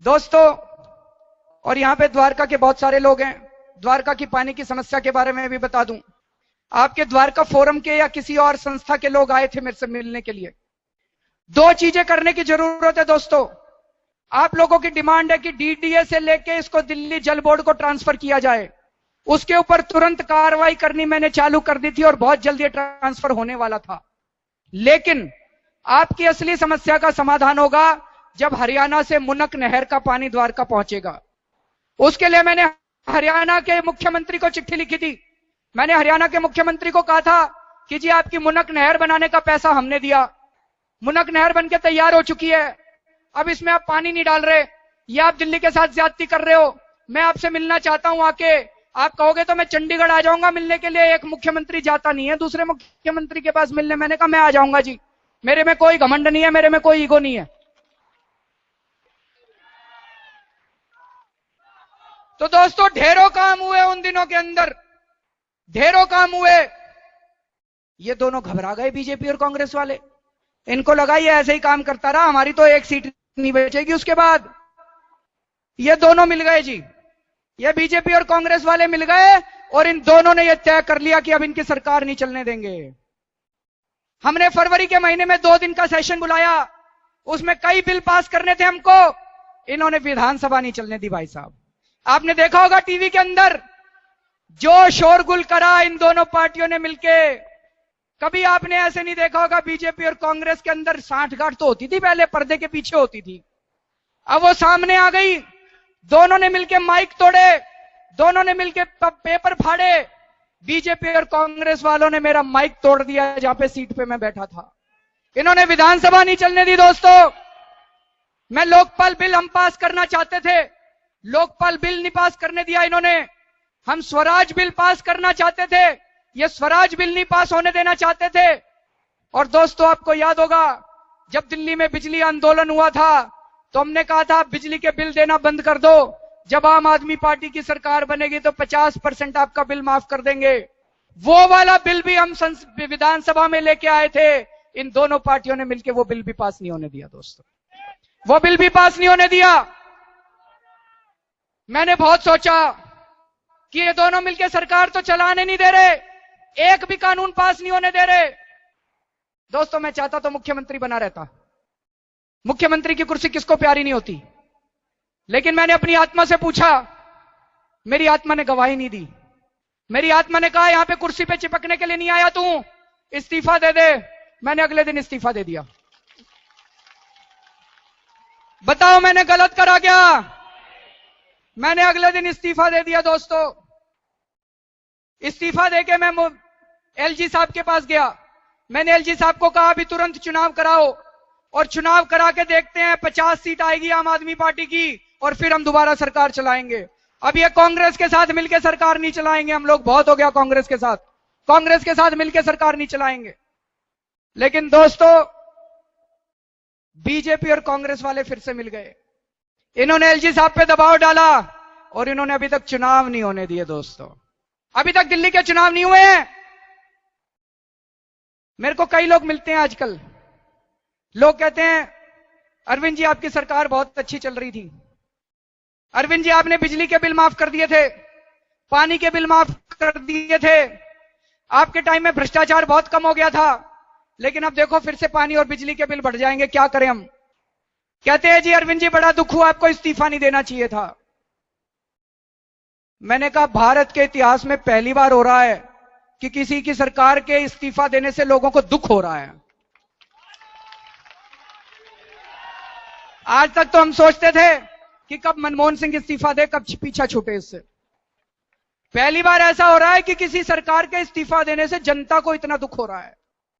दोस्तों, और यहां पे द्वारका के बहुत सारे लोग हैं, द्वारका की पानी की समस्या के बारे में भी बता दूं। आपके द्वारका फोरम के या किसी और संस्था के लोग आए थे मेरे से मिलने के लिए। दो चीजें करने की जरूरत है दोस्तों। आप लोगों की डिमांड है कि डीडीए से लेके इसको दिल्ली जल बोर्ड को ट्रांसफर किया जाए। उसके ऊपर तुरंत कार्रवाई करनी मैंने चालू कर दी थी और बहुत जल्दी ट्रांसफर होने वाला था। लेकिन आपकी असली समस्या का समाधान होगा जब हरियाणा से मुनक नहर का पानी द्वारका पहुंचेगा। उसके लिए मैंने हरियाणा के मुख्यमंत्री को चिट्ठी लिखी थी। मैंने हरियाणा के मुख्यमंत्री को कहा था कि जी आपकी मुनक नहर बनाने का पैसा हमने दिया, मुनक नहर बनके तैयार हो चुकी है, अब इसमें आप पानी नहीं डाल रहे, ये आप दिल्ली के साथ ज्यादती कर रहे हो, मैं आपसे मिलना चाहता हूं आके। आप कहोगे तो मैं चंडीगढ़ आ जाऊंगा मिलने के लिए। एक मुख्यमंत्री जाता नहीं है दूसरे मुख्यमंत्री के पास मिलने। मैंने कहा मैं आ जाऊंगा जी, मेरे में कोई घमंड नहीं है, मेरे में कोई ईगो नहीं है। तो दोस्तों, ढेरों काम हुए उन दिनों के अंदर, ढेरों काम हुए। ये दोनों घबरा गए बीजेपी और कांग्रेस वाले। इनको लगा ये ऐसे ही काम करता रहा, हमारी तो एक सीट नहीं बचेगी उसके बाद। ये दोनों मिल गए जी, ये बीजेपी और कांग्रेस वाले मिल गए और इन दोनों ने ये तय कर लिया कि अब इनकी सरकार नहीं चलने देंगे। हमने फरवरी के महीने में 2 दिन का सेशन बुलाया, उसमें कई बिल पास करने थे हमको, इन्होंने विधानसभा नहीं चलने दी। भाई साहब, आपने देखा होगा टीवी के अंदर जो शोरगुल करा इन दोनों पार्टियों ने मिलके। कभी आपने ऐसे नहीं देखा होगा। बीजेपी और कांग्रेस के अंदर साठगांठ तो होती थी, पहले पर्दे के पीछे होती थी, अब वो सामने आ गई। दोनों ने मिलके माइक तोड़े, दोनों ने मिलके पेपर फाड़े। बीजेपी और कांग्रेस वालों ने मेरा माइक तोड़ दिया जहां पे सीट पे मैं बैठा था। इन्होंने विधानसभा नहीं चलने दी। दोस्तों, मैं लोकपाल बिल हम पास करना चाहते थे, लोकपाल बिल नहीं पास करने दिया इन्होंने। हम स्वराज बिल पास करना चाहते थे, ये स्वराज बिल नहीं पास होने देना चाहते थे। और दोस्तों, आपको याद होगा जब दिल्ली में बिजली आंदोलन हुआ था तो हमने कहा था बिजली के बिल देना बंद कर दो, जब आम आदमी पार्टी की सरकार बनेगी तो 50% आपका बिल माफ कर देंगे। वो वाला बिल भी हम विधानसभा में लेके आए थे। इन दोनों पार्टियों ने मिलकर वो बिल भी पास नहीं होने दिया। दोस्तों, वो बिल भी पास नहीं होने दिया। मैंने बहुत सोचा कि ये दोनों मिलकर सरकार तो चलाने नहीं दे रहे, एक भी कानून पास नहीं होने दे रहे। दोस्तों, मैं चाहता तो मुख्यमंत्री बना रहता। मुख्यमंत्री की कुर्सी किसको प्यारी नहीं होती। लेकिन मैंने अपनी आत्मा से पूछा, मेरी आत्मा ने गवाही नहीं दी। मेरी आत्मा ने कहा यहां पे कुर्सी पे चिपकने के लिए नहीं आया तू, इस्तीफा दे दे। मैंने अगले दिन इस्तीफा दे दिया। बताओ मैंने गलत करा क्या? मैंने अगले दिन इस्तीफा दे दिया। दोस्तों, इस्तीफा देके मैं एलजी साहब के पास गया। मैंने एलजी साहब को कहा अभी तुरंत चुनाव कराओ और चुनाव करा के देखते हैं 50 सीट आएगी आम आदमी पार्टी की और फिर हम दोबारा सरकार चलाएंगे। अब ये कांग्रेस के साथ मिलकर सरकार नहीं चलाएंगे हम लोग, बहुत हो गया कांग्रेस के साथ। कांग्रेस के साथ मिलकर सरकार नहीं चलाएंगे। लेकिन दोस्तों, बीजेपी और कांग्रेस वाले फिर से मिल गए। इन्होंने एलजी साहब पे दबाव डाला और इन्होंने अभी तक चुनाव नहीं होने दिए। दोस्तों, अभी तक दिल्ली के चुनाव नहीं हुए हैं। मेरे को कई लोग मिलते हैं आजकल, लोग कहते हैं अरविंद जी आपकी सरकार बहुत अच्छी चल रही थी, अरविंद जी आपने बिजली के बिल माफ कर दिए थे, पानी के बिल माफ कर दिए थे, आपके टाइम में भ्रष्टाचार बहुत कम हो गया था, लेकिन अब देखो फिर से पानी और बिजली के बिल बढ़ जाएंगे, क्या करें हम। कहते हैं जी अरविंद जी बड़ा दुख हुआ, आपको इस्तीफा नहीं देना चाहिए था। मैंने कहा भारत के इतिहास में पहली बार हो रहा है कि किसी की सरकार के इस्तीफा देने से लोगों को दुख हो रहा है। आज तक तो हम सोचते थे कि कब मनमोहन सिंह इस्तीफा दे, कब पीछा छूटे इससे। पहली बार ऐसा हो रहा है कि किसी सरकार के इस्तीफा देने से जनता को इतना दुख हो रहा है।